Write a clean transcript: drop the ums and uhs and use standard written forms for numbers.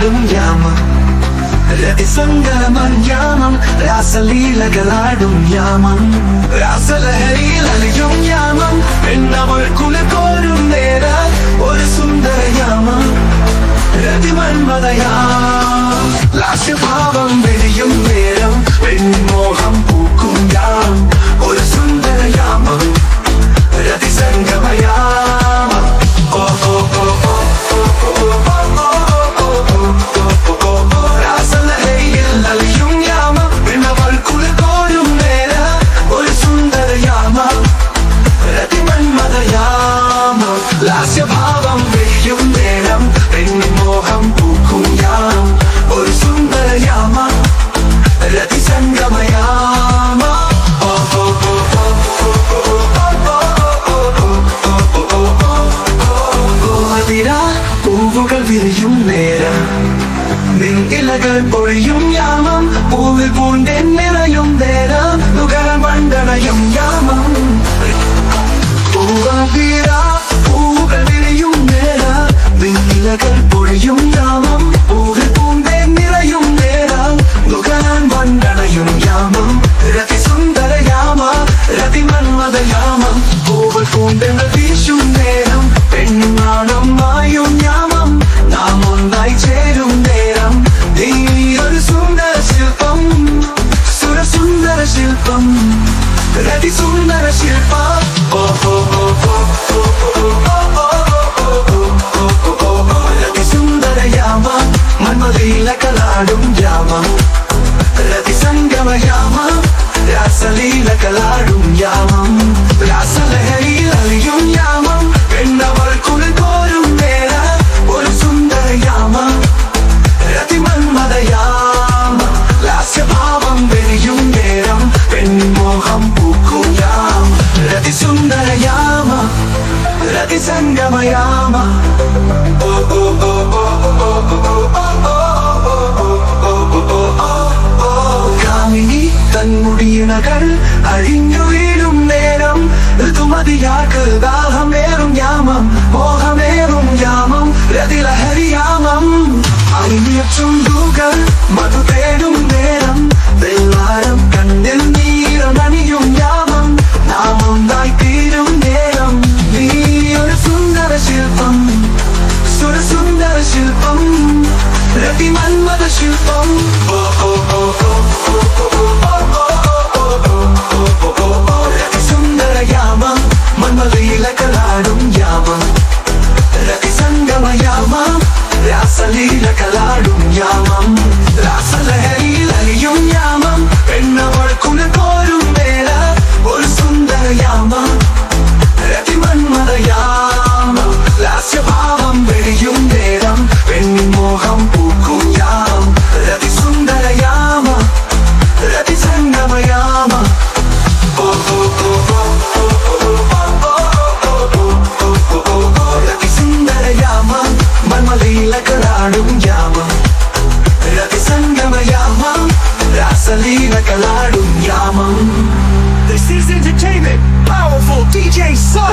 കളാടും യാമം രതിസംഗമം യാമം രാസലീലകളാടും യാമം രാസലഹരിയിൽ അലിയും യാമം എന്നവൾ കുലകോരും നേര ഒരു സുന്ദര യാമം രതിമന്മതയാം ലാസ്യഭാവം വെടിയും നേരം പെൺമോഹം പൂക്കും യാം ഒരു സുന്ദര യാമം രതിസംഗമയാമം ഓ ഓ ഓ ഓ ലാസ്യഭാവം വെയ്യും നേരം പെൺമോഹം പൂക്കും യാം ഒരു സുന്ദര യാമ രതിസംഗമയാമ പൂവുകൾ വിരിയും നേരം ഇലകൾ പൊഴിയും യാമം പൂവിൽ പൂണ്ടെ നിറയും നേരം നുകർ മണ്ടണയും യാമം പൂവുകൾ വിരിയും നേരം ഇലകൾ പൊഴിയും യാമം പൂവിൽ പൂണ്ടെ നിറയും നേരം നുകരാൻ മണ്ടണയും യാമം രതിസുന്ദര യാമ രതിമന്മത യാമം പൂവിൽ പൂണ്ടെന്ന് വീശും നേരം പെണ്ണാണം മായും യാമം നാം ഒന്നായി ചേരും നേരം ഒരു സുന്ദര ശില്പം സുരസുന്ദര ശില്പം രതിസുന്ദര ശില്പം രതിസുന്ദര യാമ മന്മലീലകളാടും യാമം രതിസംഗമയാമ രാസലീലകളാടും യാമം രാസലഹരിയിൽ അലിയും യാമം പെണ്ണവൾ കുലകോരും നേര ഒരു സുന്ദര യാമ രതിമന്മതയാമ ലാസ്യഭാവം വെടിയും നേരം പെൺമോഹം പൂക്കും യാം രതിസുന്ദര യാമ രതിസംഗമയാമ കാമിനി തൻമുടിയിണകൾ അഴിഞ്ഞു വീഴും നേരം ഋതുമതിയാക്ക് ദാഹമേറും യാമം മോഹമേറും യാമം രതിലഹരിയാമം അഴിഞ്ഞ ചുണ്ടുകൾ മധു തേടും നേരം വെള്ളാരം കണ്ണിൽ നീരണിയും യാമം നാം ഒന്നായി തീരും നേരം നീ ഒരു സുന്ദര ശില്പം സുരസുന്ദര ശില്പം രതിമന്മത ശില്പം രതിസുന്ദര യാമം മന്മലീലകളാടും യാമം രതിസംഗമയാമം രാസലീലകളാടും യാമം രാസലഹരിയിൽ അലിയും യാമം പെണ്ണവൾ കുലകോരും നേര ഒരു സുന്ദര യാമം രതിമന്മതയാമം ലാസ്യഭാവം വെടിയും നേരം പെൺമോഹം പൂക്കും യാം രതിസുന്ദര യാമ രതിസംഗമയാമ രതിസുന്ദര യാമ മന്മലീലകളാടും യാമം രതിസംഗമയാമം രാസലീലകളാടും യാമം. This is entertainment, powerful DJ Saw.